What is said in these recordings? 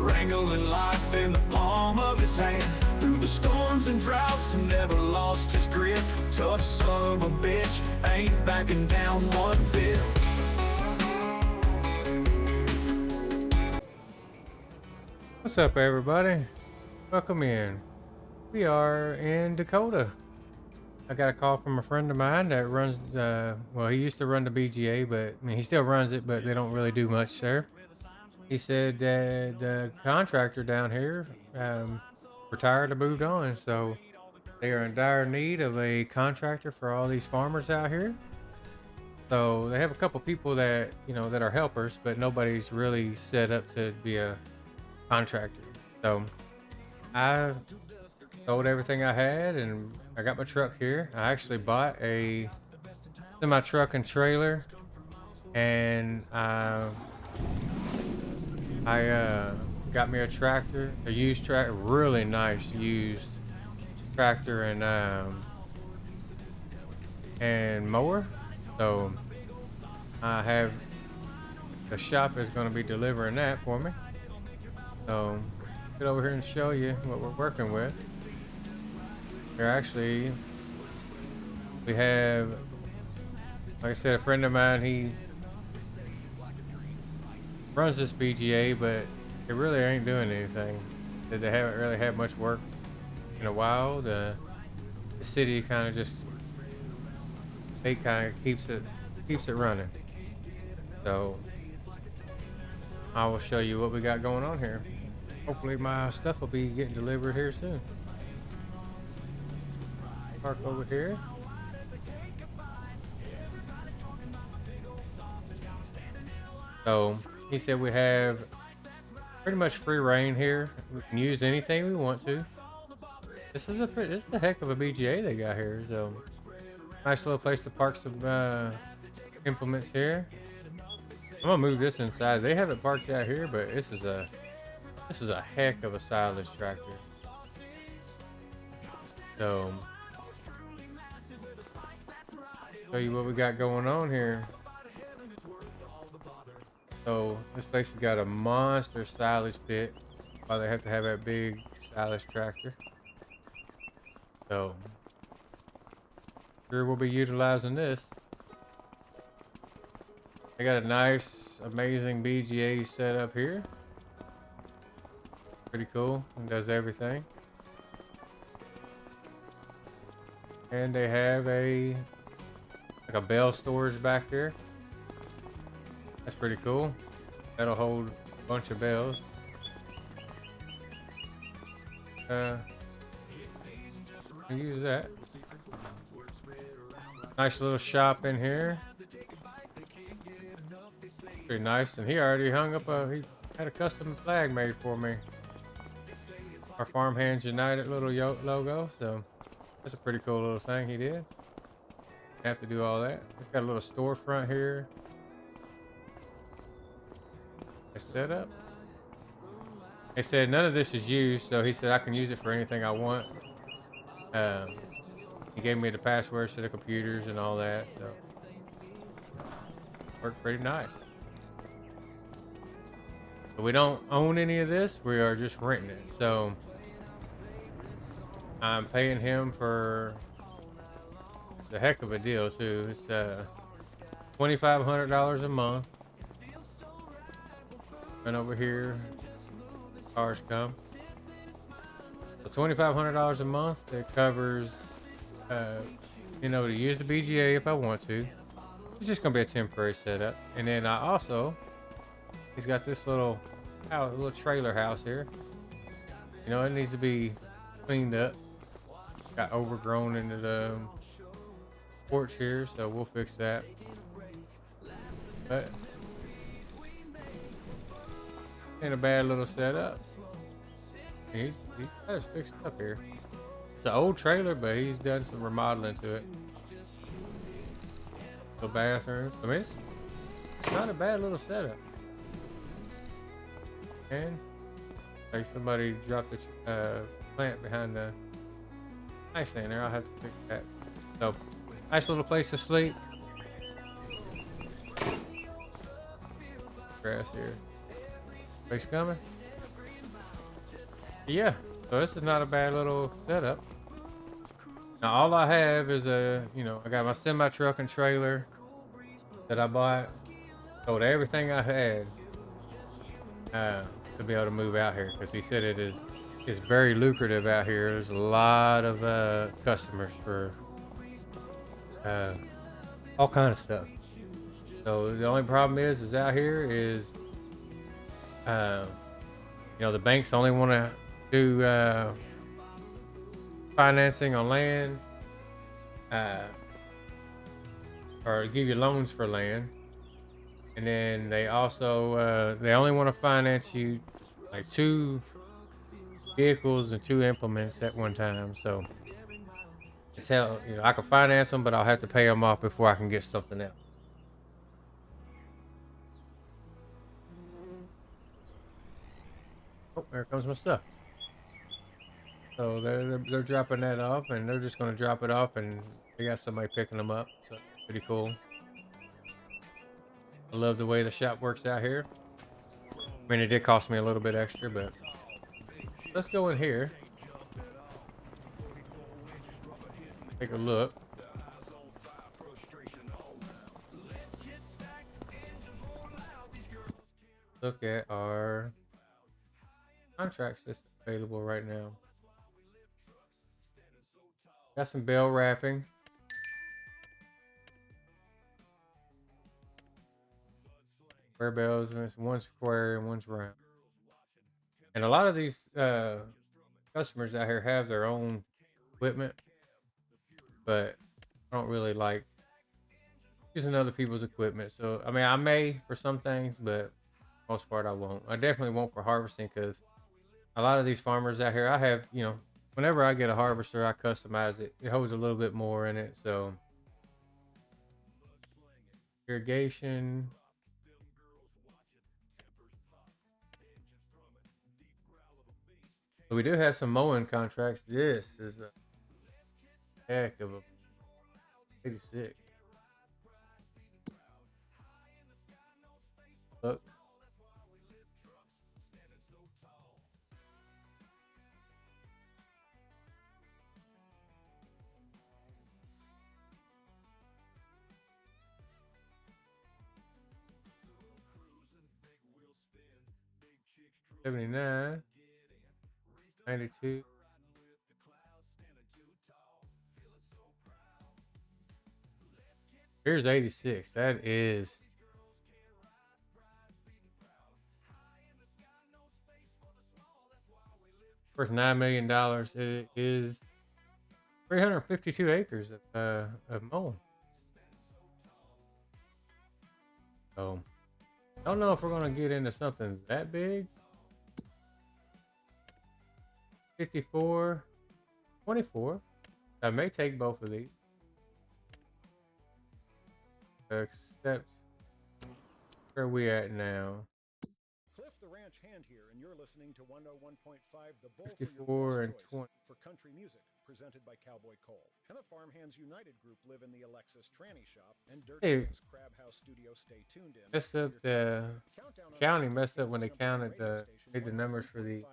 wrangling life in the palm of his hand. Through the storms and droughts, and never lost his grip. Tough son of a bitch, ain't backing down one bit. What's up, everybody? Welcome in. We are in Dakota. I got a call from a friend of mine that runs well, he used to run the BGA, but I mean, he still runs it, but they don't really do much there. He said that the contractor down here retired and moved on, so they are in dire need of a contractor for all these farmers out here. So they have a couple people that, you know, that are helpers, but nobody's really set up to be a contractor. So I sold everything I had and I got my truck here. I actually bought a semi truck and trailer, and I got me a tractor, a used tractor, really nice used tractor and mower. So I have the shop is going to be delivering that for me. So get over here and show you what we're working with. Here, actually, we have, like I said, a friend of mine. He runs this BGA, but it really ain't doing anything. They haven't really had much work in a while. The city kind of just keeps it running. So I will show you what we got going on here. Hopefully my stuff will be getting delivered here soon. Park over here. So he said we have pretty much free reign here. We can use anything we want to. This is a heck of a BGA they got here. So nice little place to park some implements here. I'm gonna move this inside. They have it parked out here, but this is a heck of a stylish tractor. So show you what we got going on here. So this place has got a monster stylish pit. Why they have to have that big stylish tractor. So sure we'll be utilizing this. They got a nice, amazing BGA set up here. Pretty cool. It does everything. And they have like a bell storage back there. That's pretty cool. That'll hold a bunch of bells. Use that. Nice little shop in here. Pretty nice. And he already hung up he had a custom flag made for me. Our Farm Hands United little logo. So that's a pretty cool little thing he did. Have to do all that. It's got a little storefront here. It's set up. They said none of this is used, so he said I can use it for anything I want. He gave me the passwords to the computers and all that, so worked pretty nice. So we don't own any of this, we are just renting it. So I'm paying him for, it's a heck of a deal too. It's $2,500 a month. And over here, cars come. So $2,500 a month. It covers, you know, to use the BGA if I want to. It's just gonna be a temporary setup. And then I also, he's got this little trailer house here. You know, it needs to be cleaned up. Got overgrown into the porch here, so we'll fix that. But ain't a bad little setup. He's got us fixed up here. It's an old trailer, but he's done some remodeling to it. The bathroom. I mean, it's not a bad little setup. And like somebody dropped the plant behind the nice thing there. I'll have to fix that. So nice little place to sleep. Grass here. Place coming. Yeah, so this is not a bad little setup. Now all I have is I got my semi truck and trailer that I bought. Sold everything I had uh, to be able to move out here because he said it's very lucrative out here. There's a lot of customers for uh, all kind of stuff. So the only problem is out here is uh, the banks only want to do financing on land uh, or give you loans for land, and then they also they only want to finance you like 2 vehicles and 2 implements at one time. So it's how I can finance them, but I'll have to pay them off before I can get something else. Oh, there comes my stuff. So they're dropping that off, and they're just going to drop it off, and they got somebody picking them up. So pretty cool. I love the way the shop works out here. I mean, it did cost me a little bit extra, but let's go in here. Take a look. Look at our contract system available right now. Got some bell wrapping. Square bells, and it's one's square and one's round. And a lot of these customers out here have their own equipment, but I don't really like using other people's equipment. So I mean, I may for some things, but most part I won't. I definitely won't for harvesting because a lot of these farmers out here, I have whenever I get a harvester, I customize it. It holds a little bit more in it. So irrigation. So we do have some mowing contracts. This is a heck of a 86. Look. $79, $92. Here's 86. That is worth $9 million. It is 352 acres of mowing. So I don't know if we're gonna get into something that big. 54, 24. I may take both of these. Except where we at now? Cliff the Ranch Hand here, and you're listening to 101.5 The Bull 54 and 20. for country music, presented by Cowboy Cole. And the Farmhands United group live in the Alexis Tranny Shop and Hey, Dirt's Crab House Studio. Stay tuned in. messed up the county messed up when they counted made the numbers for the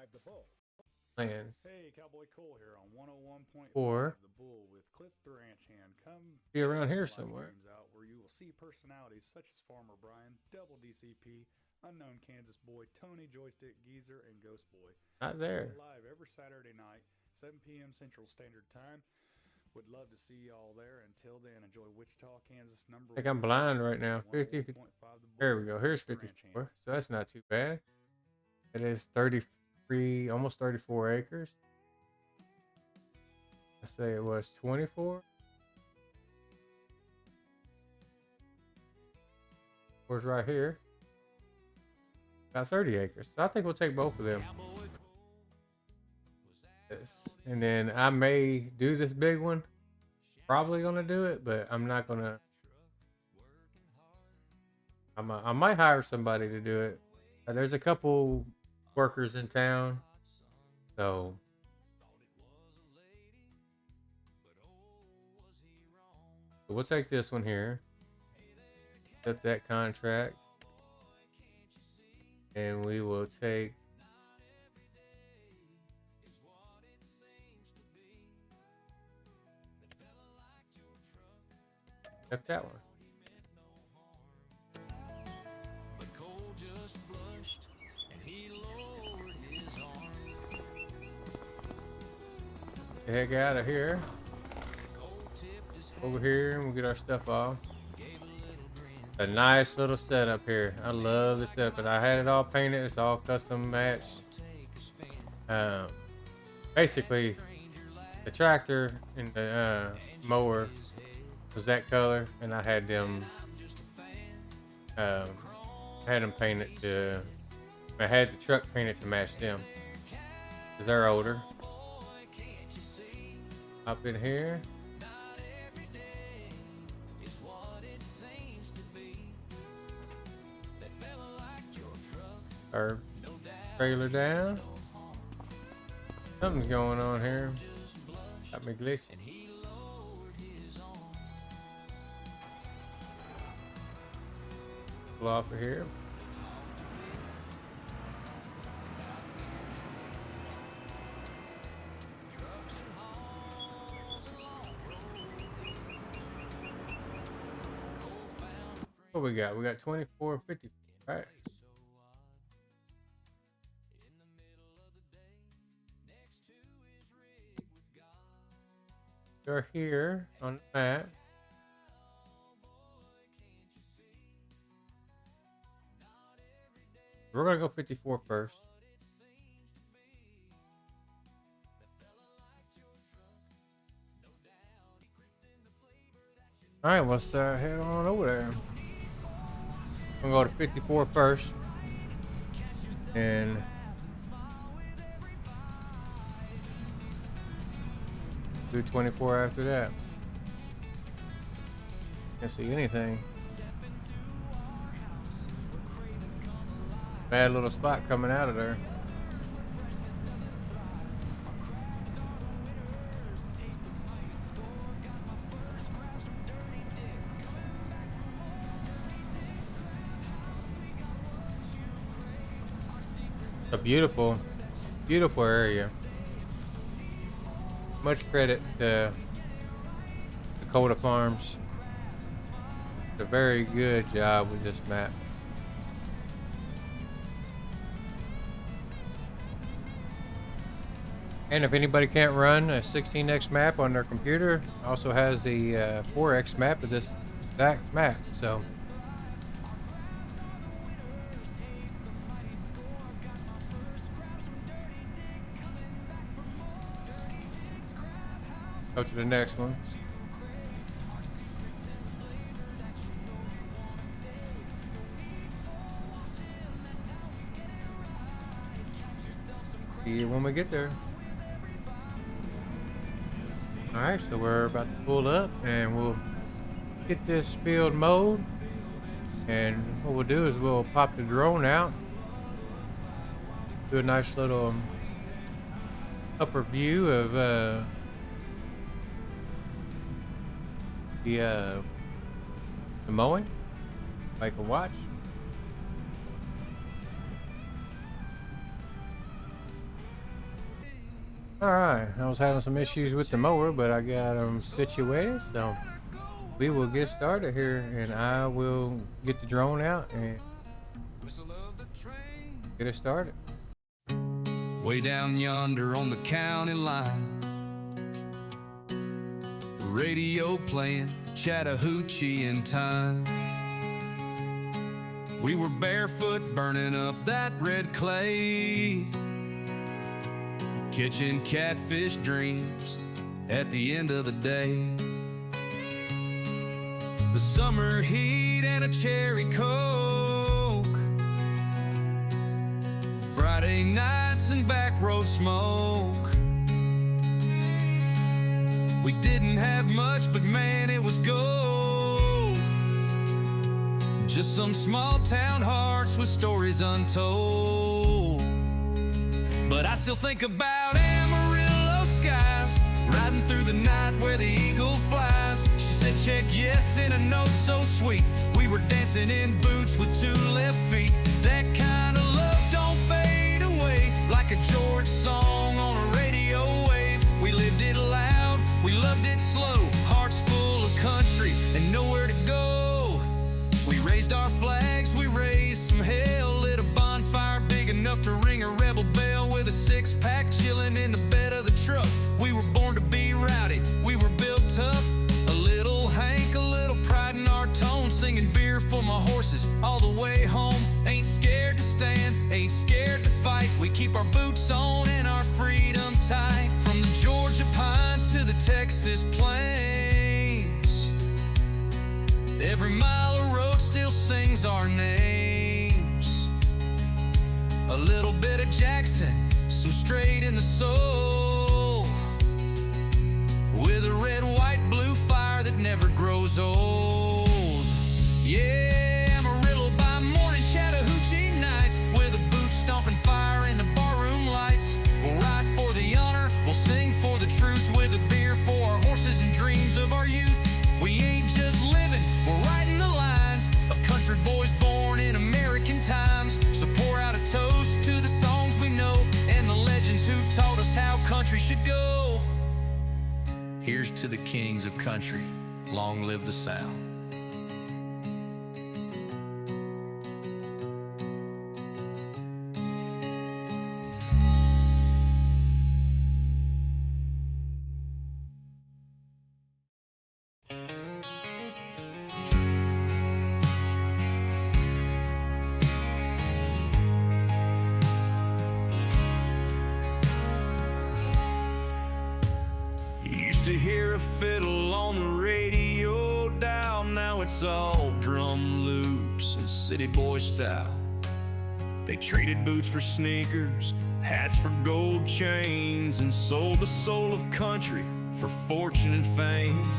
plans. Hey, Cowboy Cole here on 101.5 Or The Bull with Cliff the Ranch Hand. Come be around here check the live somewhere. streams out where you will see personalities such as Farmer Brian, Double DCP, Unknown Kansas Boy, Tony Joystick Geezer, and Ghost Boy. Not there. We're live every Saturday night, 7 p.m. Central Standard Time. Would love to see y'all there. Until then, enjoy Wichita, Kansas number I think I'm blind right now. 50, 101.5 The Bull there we go. with Here's Cliff the Ranch 54. Hand. So that's not too bad. It is 33, almost 34 acres. I say it was 24. Of course, right here. About 30 acres. So I think we'll take both of them. Yes. And then I may do this big one. Probably gonna do it, but I'm not gonna. I might hire somebody to do it. There's a couple workers in town, so we'll take this one here. Accept that contract, and we will take Except that one. The heck out of here. Over here, and we'll get our stuff off. A nice little setup here. I love the setup, but I had it all painted. It's all custom matched. Basically, the tractor and the mower was that color, and I had them painted to. I had the truck painted to match them, because they're older. Up in here. Our trailer down. Something's going on here. Got me glitching. Pull off of here. What we got? We got 24 and 50, right? They're here on the map. We're gonna go 54 first. All right, let's head on over there. I'm gonna go to 54 first, and do 24 after that. Can't see anything. Bad little spot coming out of there. A beautiful, beautiful area. Much credit to Dakota Farms. It's a very good job with this map. And if anybody can't run a 16x map on their computer, also has the 4x map of this exact map. So go to the next one. See you when we get there. Alright, so we're about to pull up and we'll get this field mowed. And what we'll do is we'll pop the drone out. Do a nice little upper view of the mowing, like a watch. Alright, I was having some issues with the mower, but I got them situated, so we will get started here, and I will get the drone out and get it started. Way down yonder on the county line, radio playing Chattahoochee in time. We were barefoot burning up that red clay, catching catfish dreams at the end of the day. The summer heat and a cherry coke, Friday nights and back road smoke. We didn't have much, but man, it was gold. Just some small town hearts with stories untold. But I still think about Amarillo skies, riding through the night where the eagle flies. She said check yes in a note so sweet. We were dancing in boots with 2 left feet. That kind of love don't fade away, like a George song on a radio wave. We lived it loud, we loved it slow, hearts full of country and nowhere to enough to ring a rebel bell with a six-pack chilling in the bed of the truck. We were born to be rowdy, we were built tough. A little Hank, a little pride in our tone, singing beer for my horses all the way home. Ain't scared to stand, ain't scared to fight. We keep our boots on and our freedom tight. From the Georgia pines to the Texas plains, every mile of road still sings our names. A little bit of Jackson, some straight in the soul, with a red, white, blue fire that never grows old. Yeah, Amarillo by morning, Chattahoochee nights, with a boot stomping fire in the barroom lights. We'll ride for the honor, we'll sing for the truth, with a beer for our horses and dreams of our youth. We ain't just living, we're writing the lines of country boys born in American times. So pour out a toast to the songs we know and the legends who taught us how country should go. Here's to the kings of country, long live the South. Used to hear a fiddle on the radio dial, now it's all drum loops and city boy style. They traded boots for sneakers, hats for gold chains, and sold the soul of country for fortune and fame.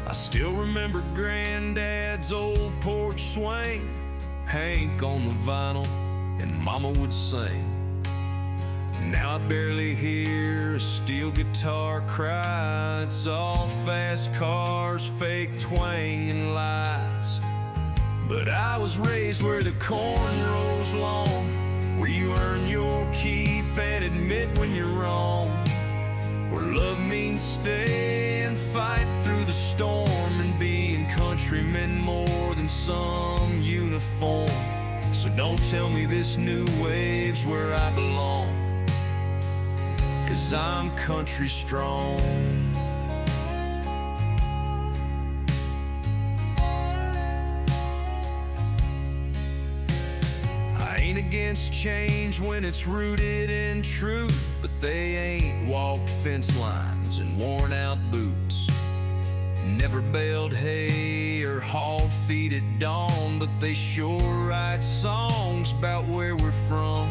I still remember Granddad's old porch swing, Hank on the vinyl, and Mama would sing. Now I barely hear a steel guitar cry. It's all fast cars, fake twang and lies. But I was raised where the corn rolls long, where you earn your keep and admit when you're wrong, where love means stay and fight through the storm, and being countrymen more than some uniform. So don't tell me this new wave's where I belong, 'cause I'm country strong. I ain't against change when it's rooted in truth, but they ain't walked fence lines and worn out boots, never baled hay or hauled feet at dawn, but they sure write songs about where we're from.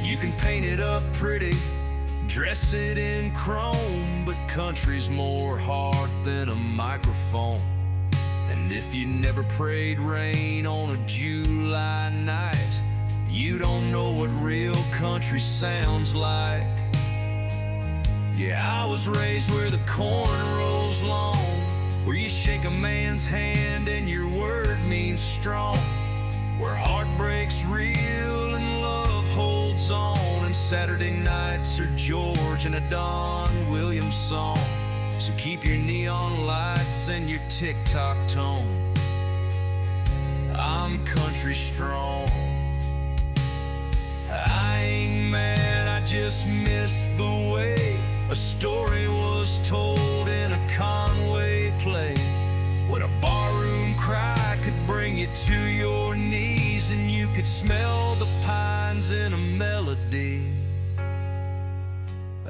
You can paint it up pretty, dress it in chrome, but country's more heart than a microphone. And if you never prayed rain on a July night, you don't know what real country sounds like. Yeah, I was raised where the corn rolls long, where you shake a man's hand and your word means strong, where heartbreak's real and love holds on, and Saturday nights are George and a Don Williams song. So keep your neon lights and your TikTok tone. I'm country strong. I ain't mad, I just miss the way a story was told in a Conway play, when a barroom cry could bring you to your knees, and you could smell the pines in a melody.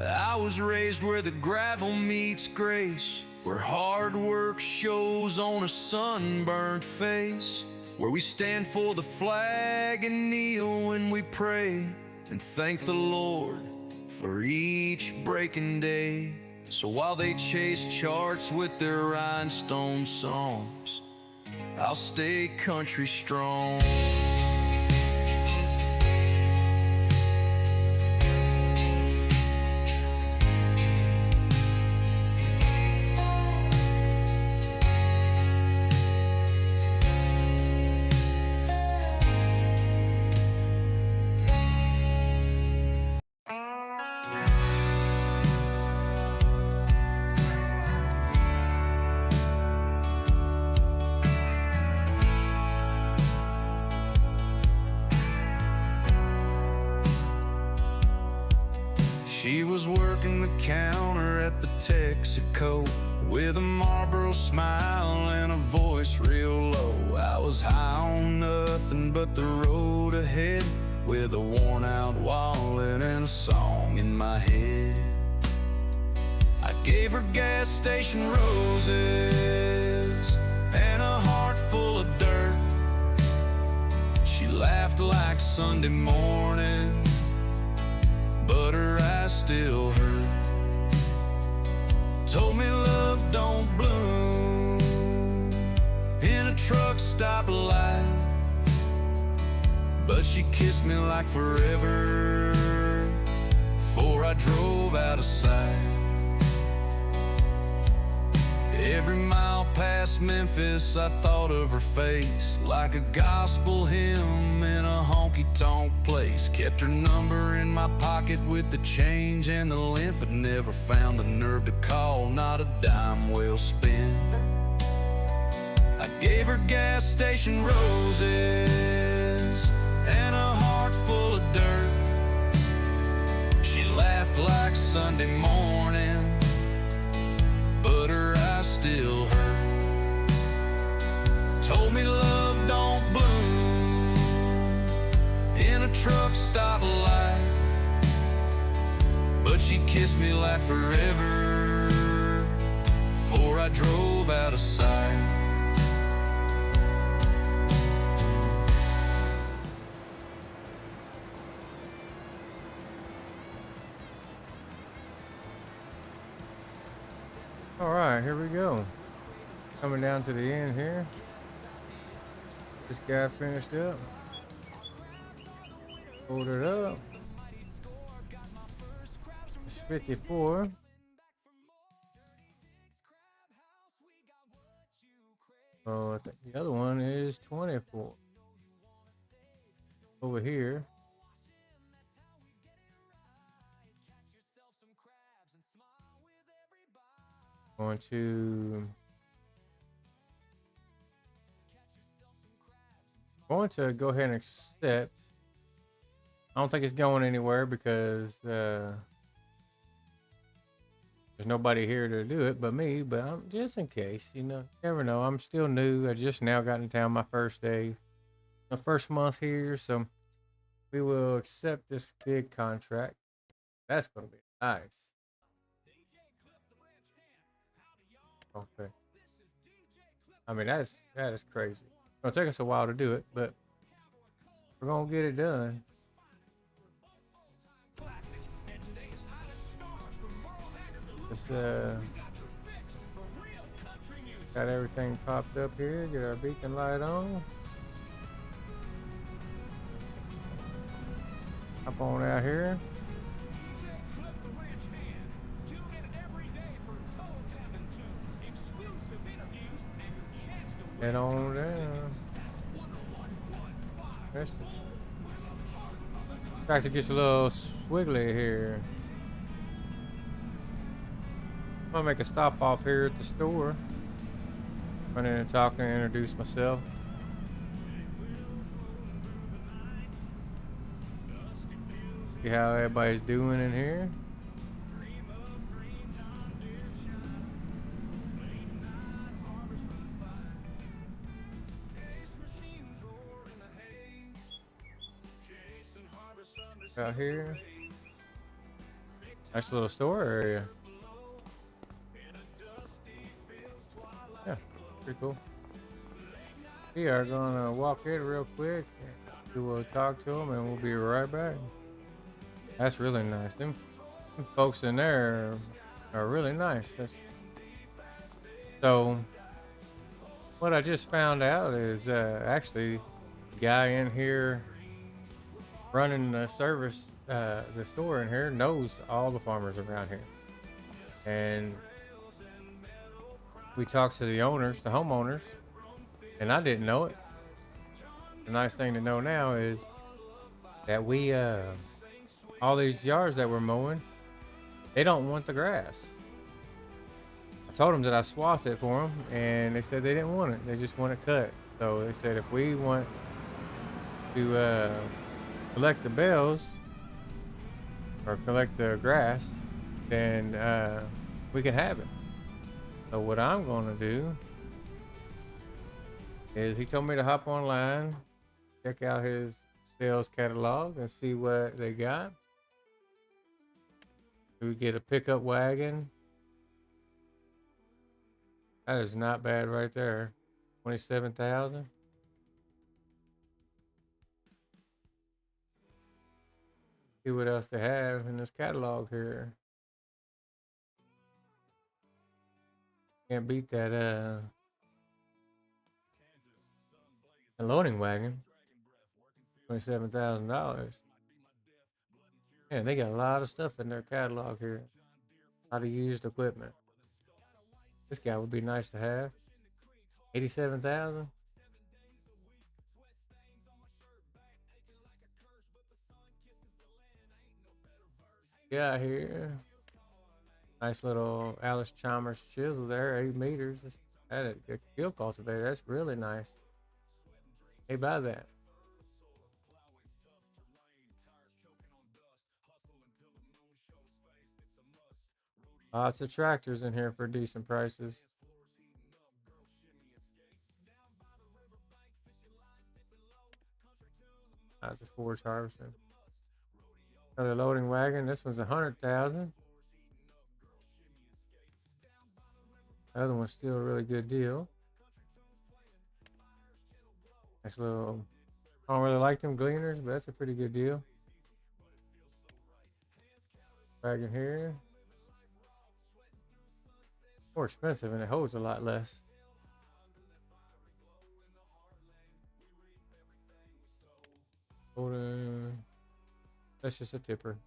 I was raised where the gravel meets grace, where hard work shows on a sunburned face, where we stand for the flag and kneel when we pray, and thank the Lord for each breaking day. So while they chase charts with their rhinestone songs, I'll stay country strong. She was working the counter at the Texaco with a Marlboro smile and a voice real low. I was high on nothing but the road ahead, with a worn out wallet and a song in my head. I gave her gas station roses and a heart full of dirt. She laughed like Sunday morning, but her eyes still hurt. Told me love don't bloom in a truck stop light, but she kissed me like forever before I drove out of sight. Every mile past Memphis, I thought of her face, like a gospel hymn in a honky-tonk place. Kept her number in my pocket with the change and the limp, but never found the nerve to call, not a dime well spent. I gave her gas station roses and a heart full of dirt. She laughed like Sunday morning, but her eyes still hurt. Told me love don't bloom in a truck stop light, but she kissed me like forever before I drove out of sight. All right, here we go. Coming down to the end here. This guy finished up. Pulled it up. It's 54. Oh, I think the other one is 24. Over here. Going to go ahead and accept. I don't think it's going anywhere because there's nobody here to do it but me, but just in case, you know, never know. I'm still new. I just now got in town, my first day, my first month here, so we will accept this big contract. That's going to be nice. Okay. I mean, that is crazy. It's gonna take us a while to do it, but we're gonna get it done. Let's got everything popped up here. Get our beacon light on. Hop on out here. Head on down. Tractor gets a little swiggly here. I'm gonna make a stop off here at the store. Run in and talk and introduce myself. See how everybody's doing in here. Out here, nice little store area. Yeah, pretty cool. We are gonna walk in real quick. We will talk to them and we'll be right back. That's really nice. Them folks in there are really nice. So what I just found out is actually the guy in here running the service, the store in here, knows all the farmers around here. And we talked to the owners, the homeowners, and I didn't know it. The nice thing to know now is that we, all these yards that we're mowing, they don't want the grass. I told them that I swathed it for them, and they said they didn't want it. They just want it cut. So they said if we want to collect the bells or collect the grass, then we can have it. So what I'm going to do is he told me to hop online, check out his sales catalog and see what they got. We get a pickup wagon. That is not bad right there. 27,000. See what else they have in this catalog here. Can't beat that a loading wagon. $27,000. Man, they got a lot of stuff in their catalog here. A lot of used equipment. This guy would be nice to have. 87,000. Yeah, here. Nice little Alice Chalmers chisel there, 8 meters. That a field cultivator. That's really nice. Hey, buy that. Lots of tractors in here for decent prices. That's a Ford's harvester. Another loading wagon. This one's 100,000. The other one's still a really good deal. Nice little. I don't really like them gleaners, but that's a pretty good deal. Wagon here. More expensive and it holds a lot less. That's just a tipper.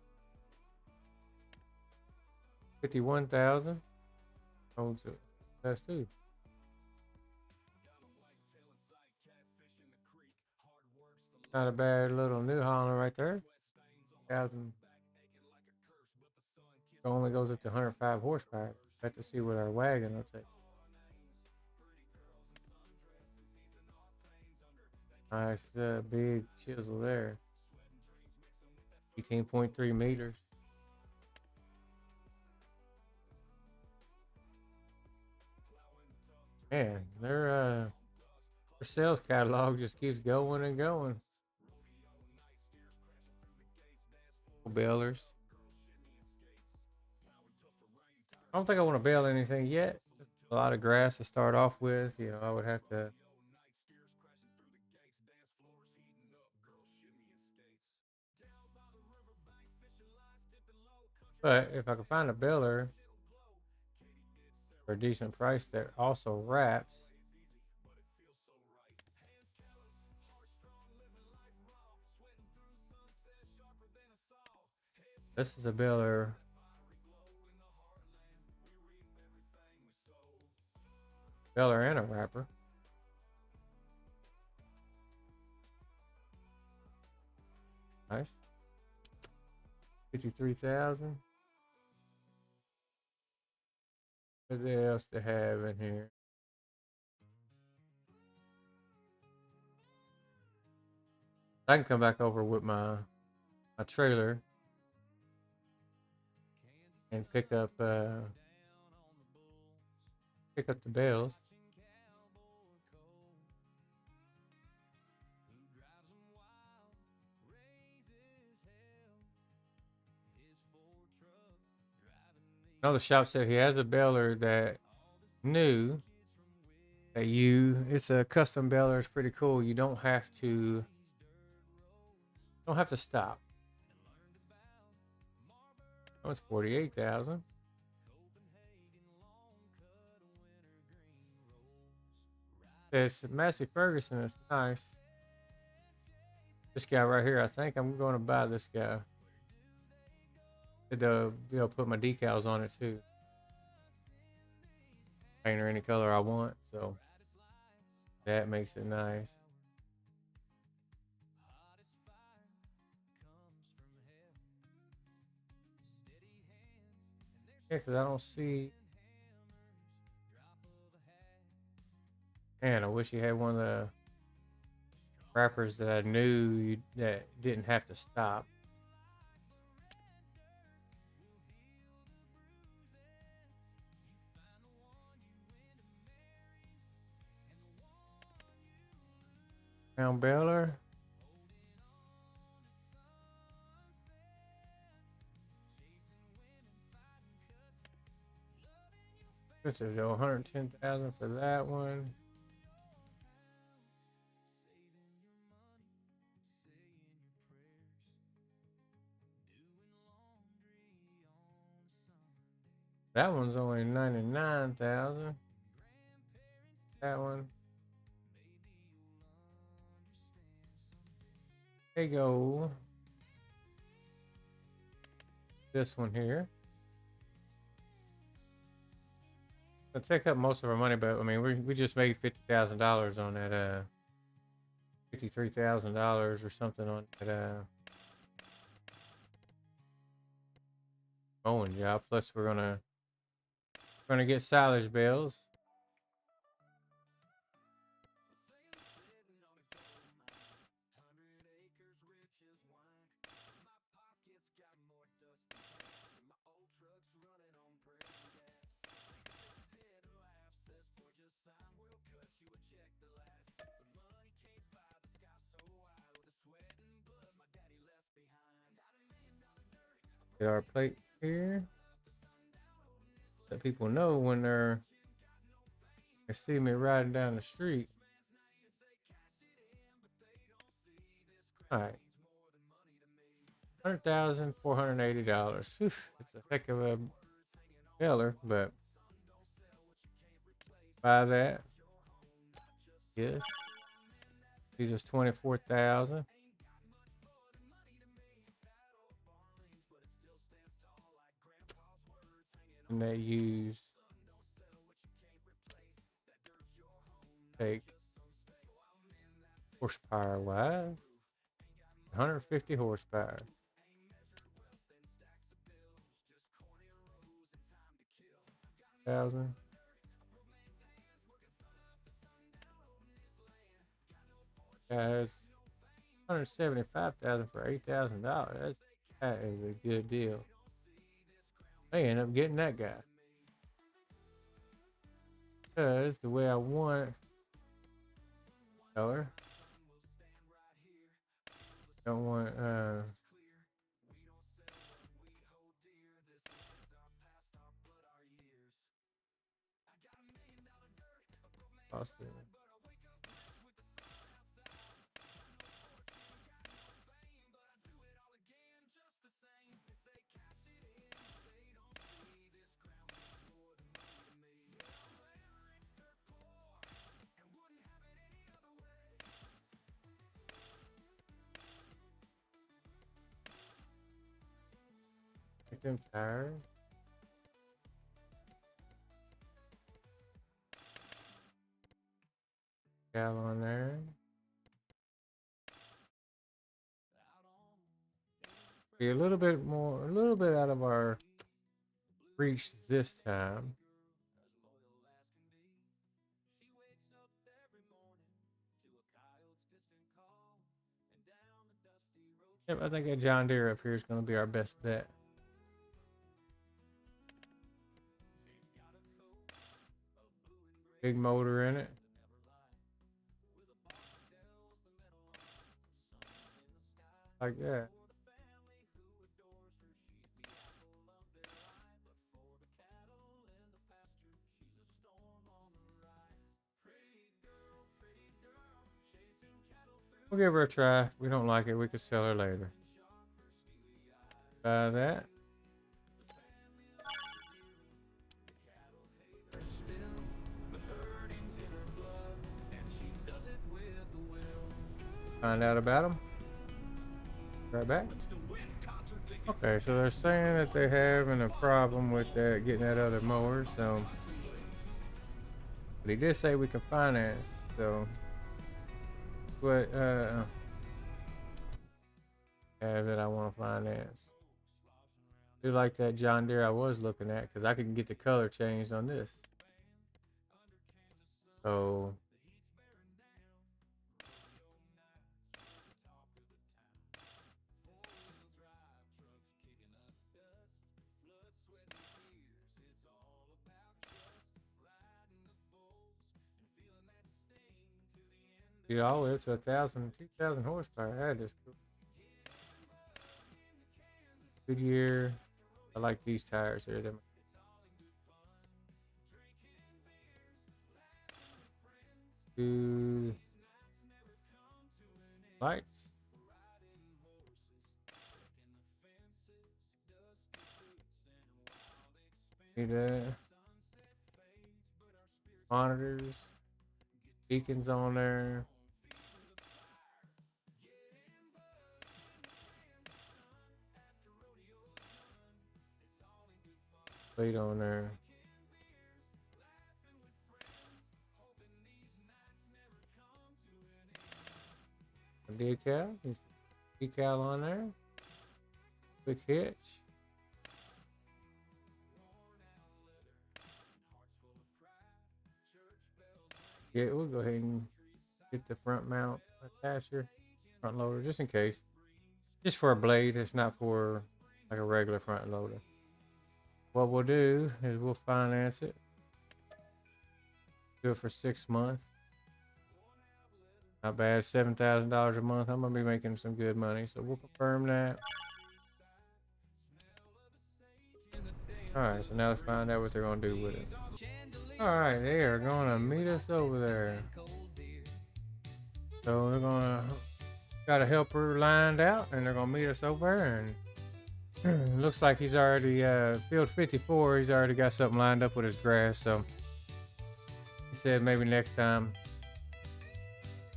51,000. Holds it. That's too. Not a bad little New Holland right there. 1,000. It only goes up to 105 horsepower. Have to see what our wagon looks like. Nice big chisel there. 18.3 meters. Man, their sales catalog just keeps going and going. Balers. I don't think I want to bale anything yet. Just a lot of grass to start off with. You know, I would have to. But if I can find a baler for a decent price that also wraps. This is a baler. Baler and a wrapper. Nice. 53,000. What else to have in here? I can come back over with my trailer and pick up the bales. Another shop said he has a baler that new that it's a custom baler. It's pretty cool. You don't have to stop. Oh, it's 48,000. It's Massey Ferguson. It's nice. This guy right here, I think I'm going to buy this guy. To be able to put my decals on it too. Paint her any color I want, so that makes it nice. Yeah, because I don't see. Man, I wish you had one of the wrappers that I knew that didn't have to stop. Pound baler. This is 110,000 for that one. That one's only 99,000. That one. There you go. This one here. It'll take up most of our money, but I mean, we just made $50,000 on that, $53,000 or something on that, mowing job. Plus, we're gonna get silage bales. Get our plate here. Let people know when they see me riding down the street. All right. $100,480. It's a heck of a baler, but buy that. Yes. These is 24,000. And they use take horsepower wise 150 horsepower. Thousand. Guys, 175,000 for $8,000. That is a good deal. I end up getting that guy because the way I want color. Don't want Austin. Make them tired. Gal on there. Be a little bit more, a little bit out of our reach this time. Yep, I think a John Deere up here is going to be our best bet. Big motor in it. Like that. We'll give her a try. If we don't like it, we could sell her later. Buy that. Find out about them. Right back. Okay, so they're saying that they're having a problem with that, getting that other mower. So, but he did say we can finance. So, what have that I want to finance? I do like that John Deere I was looking at because I can get the color changed on this. So. Get all the way up to 2,000 horsepower. That is cool. Goodyear. I like these tires here. Them. Two lights. Need monitors, beacons on there. Plate on there. A decal. There's decal on there. Quick hitch. Yeah, we'll go ahead and get the front mount attacher, front loader, just in case. Just for a blade, it's not for like a regular front loader. What we'll do is we'll finance it. Do it for 6 months. Not bad, $7,000 a month. I'm gonna be making some good money, so we'll confirm that. All right, so now let's find out what they're gonna do with it. All right, they are gonna meet us over there. So they're gonna got a helper lined out, and they're gonna meet us over there. And looks like he's already field 54. He's already got something lined up with his grass. So he said maybe next time.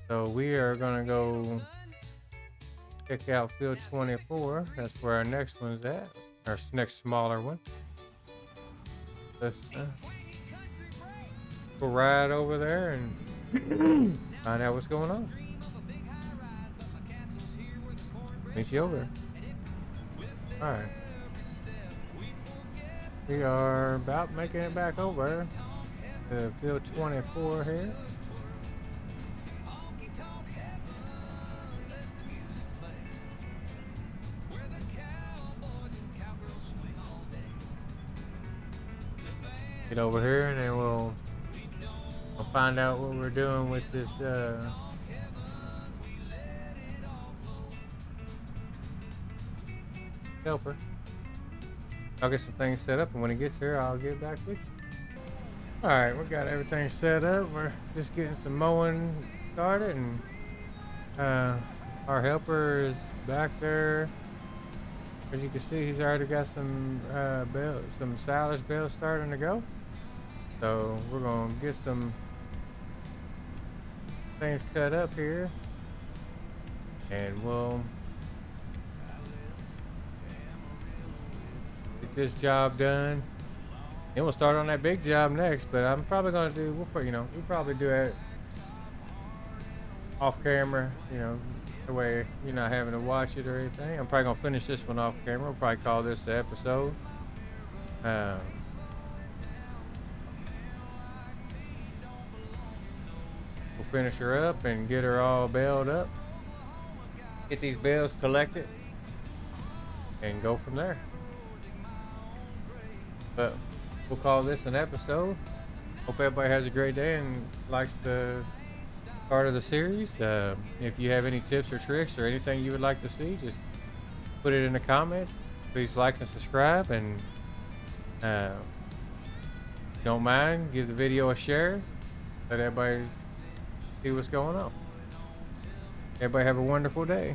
So we are gonna go check out field 24. That's where our next one's at. Our next smaller one. Let's go ride over there and find out what's going on. Meet you over there. Alright. We are about making it back over to field 24 here. Get over here and then we'll find out what we're doing with this helper. I'll get some things set up, and when he gets here I'll get back with you. Alright, we got everything set up. We're just getting some mowing started, and our helper is back there. As you can see, he's already got some silage bales starting to go. So we're gonna get some things cut up here, and we'll get this job done. Then we'll start on that big job next. But I'm probably gonna do. We'll probably do it off camera. The way you're not having to watch it or anything. I'm probably gonna finish this one off camera. We'll probably call this the episode. We'll finish her up and get her all baled up. Get these bales collected and go from there. But we'll call this an episode. Hope everybody has a great day and likes the part of the series. If you have any tips or tricks or anything you would like to see, just put it in the comments. Please like and subscribe, and if you don't mind, give the video a share. Let everybody see what's going on. Everybody have a wonderful day.